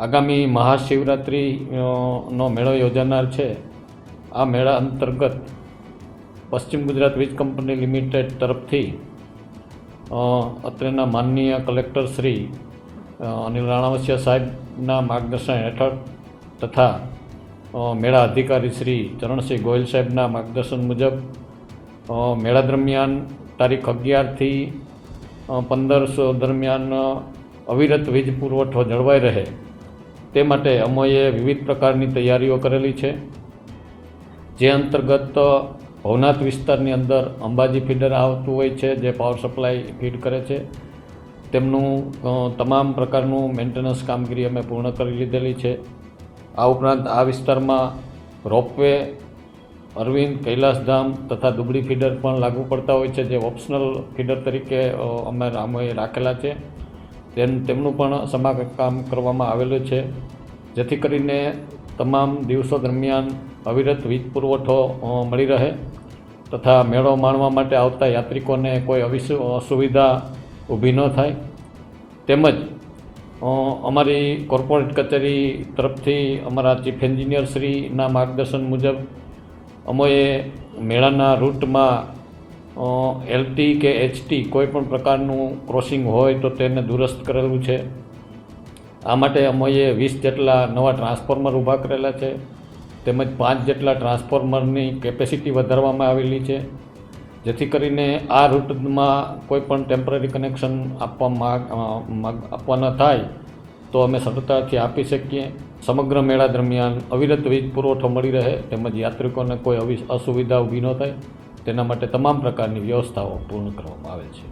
આગામી મહાશિવરાત્રિ નો મેળો યોજાનાર છે। આ મેળા અંતર્ગત પશ્ચિમ ગુજરાત વીજ કંપની લિમિટેડ તરફથી અત્રેના માનનીય કલેક્ટર શ્રી અનિલ રાણાવસિયા સાહેબના માર્ગદર્શન હેઠળ તથા મેળા અધિકારી શ્રી ચરણસિંહ ગોયલ સાહેબના માર્ગદર્શન મુજબ મેળા દરમિયાન તારીખ 11 થી 15 દરમિયાન અવિરત વીજ પુરવઠો જળવાઈ રહે તે માટે અમોએ વિવિધ પ્રકારની તૈયારીઓ કરેલી છે। જે અંતર્ગત ભવનાથ વિસ્તારની અંદર અંબાજી ફીડર આવતું હોય છે, જે પાવર સપ્લાય ફીડ કરે છે, તેમનું તમામ પ્રકારનું મેન્ટેનન્સ કામગીરી અમે પૂર્ણ કરી લીધેલી છે। આ ઉપરાંત આ વિસ્તારમાં રોપવે, અરવિંદ, કૈલાસધામ તથા દુબળી ફીડર પણ લાગુ પડતા હોય છે, જે ઓપ્શનલ ફીડર તરીકે અમે રાખેલા છે। તેમનું પણ સમારકામ કરવામાં આવેલું છે, જેથી કરીને તમામ દિવસો દરમિયાન અવિરત વીજ પુરવઠો મળી રહે તથા મેળો માણવા માટે આવતા યાત્રિકોને કોઈ અસુવિધા ઊભી ન થાય। તેમજ અમારી કોર્પોરેટ કચેરી તરફથી અમારા ચીફ એન્જિનિયર શ્રીના માર્ગદર્શન મુજબ અમોએ મેળાના રૂટમાં એલટી કે એચટી કોઈ પણ પ્રકારનું ક્રોસિંગ હોય તો તેને દુરસ્ત કરેલું છે। આ માટે અમોએ 20 જેટલા નવા ટ્રાન્સફોર્મર ઊભા કરેલા છે, તેમજ 5 જેટલા ટ્રાન્સફોર્મરની કેપેસિટી વધારવામાં આવેલી છે, જેથી કરીને આ રૂટમાં કોઈ પણ ટેમ્પરરી કનેક્શન આપવાના થાય તો અમે સરળતાથી આપી શકીએ। સમગ્ર મેળા દરમિયાન અવિરત વીજ પુરવઠો મળી રહે તેમજ યાત્રિકોને કોઈ અસુવિધા ઊભી ન થાય તેના માટે તમામ પ્રકારની વ્યવસ્થાઓ પૂર્ણ કરવામાં આવે છે।